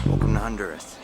Welcome to Honduras.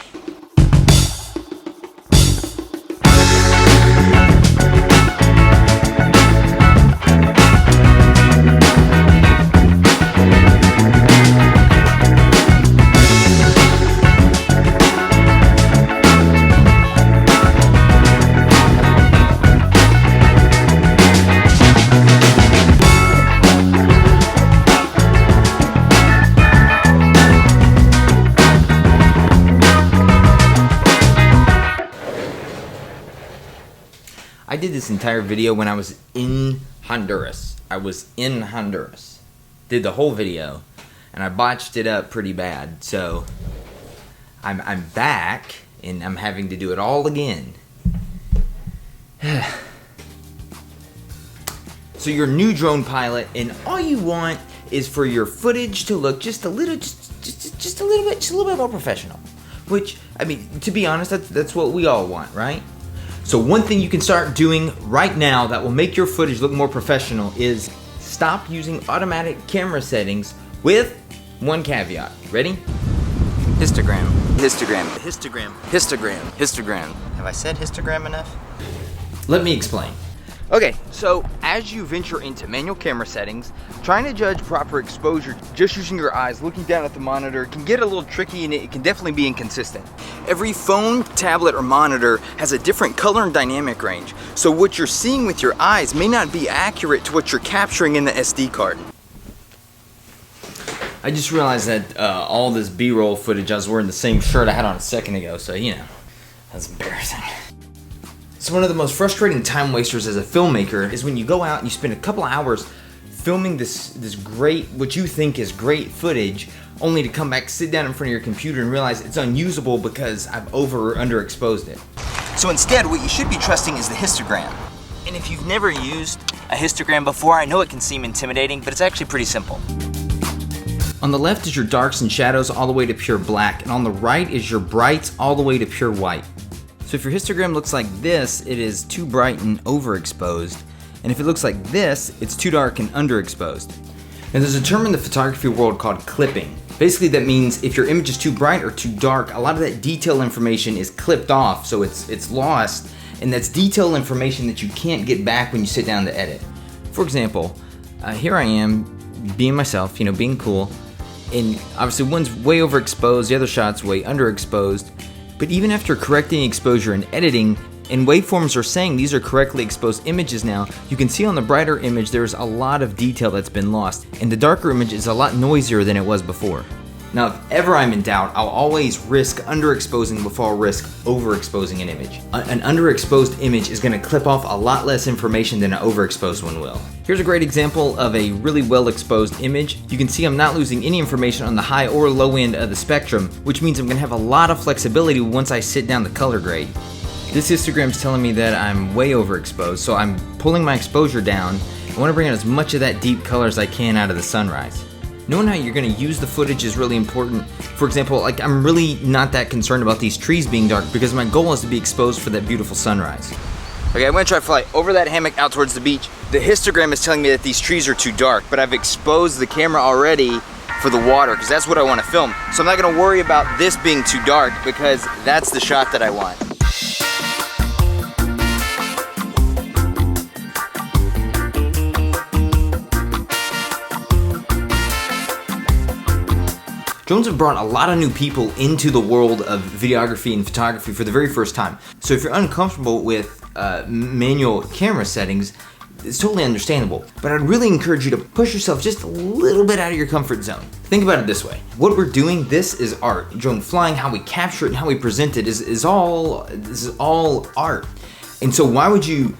I did this entire video when I was in Honduras. I was in Honduras. Did the whole video, and I botched it up pretty bad. So I'm back, and I'm having to do it all again. So you're a new drone pilot, and all you want is for your footage to look just a little bit more professional. Which, I mean, to be honest, that's what we all want, right? So one thing you can start doing right now that will make your footage look more professional is stop using automatic camera settings with one caveat. Ready? Histogram. Histogram. Histogram. Histogram. Histogram. Have I said histogram enough? Let me explain. Okay, so as you venture into manual camera settings, trying to judge proper exposure just using your eyes, looking down at the monitor, can get a little tricky, and it can definitely be inconsistent. Every phone, tablet, or monitor has a different color and dynamic range, so what you're seeing with your eyes may not be accurate to what you're capturing in the SD card. I just realized that all this B-roll footage, I was wearing the same shirt I had on a second ago, so you know, that's embarrassing. So one of the most frustrating time wasters as a filmmaker is when you go out and you spend a couple of hours filming this great, what you think is great footage, only to come back, sit down in front of your computer and realize it's unusable because I've over or underexposed it. So instead, what you should be trusting is the histogram. And if you've never used a histogram before, I know it can seem intimidating, but it's actually pretty simple. On the left is your darks and shadows all the way to pure black, and on the right is your brights all the way to pure white. So if your histogram looks like this, it is too bright and overexposed. And if it looks like this, it's too dark and underexposed. And there's a term in the photography world called clipping. Basically that means if your image is too bright or too dark, a lot of that detail information is clipped off, so it's lost, and that's detail information that you can't get back when you sit down to edit. For example, here I am, being myself, being cool, and obviously one's way overexposed, the other shot's way underexposed. But even after correcting exposure and editing, and waveforms are saying these are correctly exposed images now, you can see on the brighter image there's a lot of detail that's been lost, and the darker image is a lot noisier than it was before. Now, if ever I'm in doubt, I'll always risk underexposing before I'll risk overexposing an image. An underexposed image is going to clip off a lot less information than an overexposed one will. Here's a great example of a really well exposed image. You can see I'm not losing any information on the high or low end of the spectrum, which means I'm going to have a lot of flexibility once I sit down to color grade. This histogram's telling me that I'm way overexposed, so I'm pulling my exposure down. I want to bring out as much of that deep color as I can out of the sunrise. Knowing how you're going to use the footage is really important. For example, I'm really not that concerned about these trees being dark because my goal is to be exposed for that beautiful sunrise. Okay, I'm going to try to fly over that hammock out towards the beach. The histogram is telling me that these trees are too dark, but I've exposed the camera already for the water because that's what I want to film. So I'm not going to worry about this being too dark because that's the shot that I want. Drones have brought a lot of new people into the world of videography and photography for the very first time. So if you're uncomfortable with manual camera settings, it's totally understandable. But I'd really encourage you to push yourself just a little bit out of your comfort zone. Think about it this way. What we're doing, this is art. Drone flying, how we capture it and how we present it is all art. And so why would you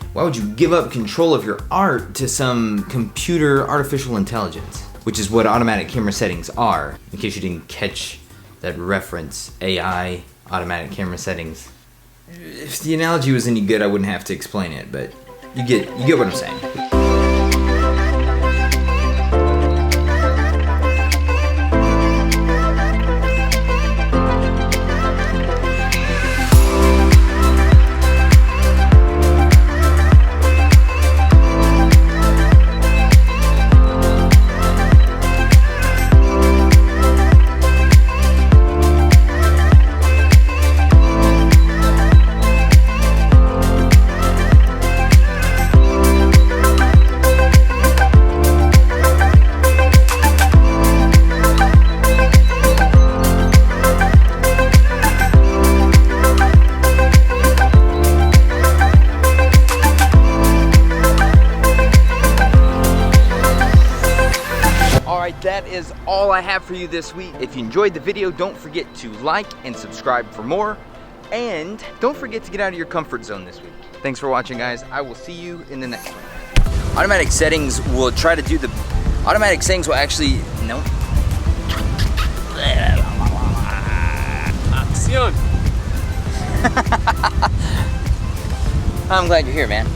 give up control of your art to some computer artificial intelligence? Which is what automatic camera settings are, in case you didn't catch that reference, AI, automatic camera settings. If the analogy was any good, I wouldn't have to explain it, but you get what I'm saying. I have for you this week. If you enjoyed the video, don't forget to like and subscribe for more. And don't forget to get out of your comfort zone this week. Thanks for watching, guys. I will see you in the next one. Automatic settings will try to do the... Automatic settings will actually... No. Acción. I'm glad you're here, man.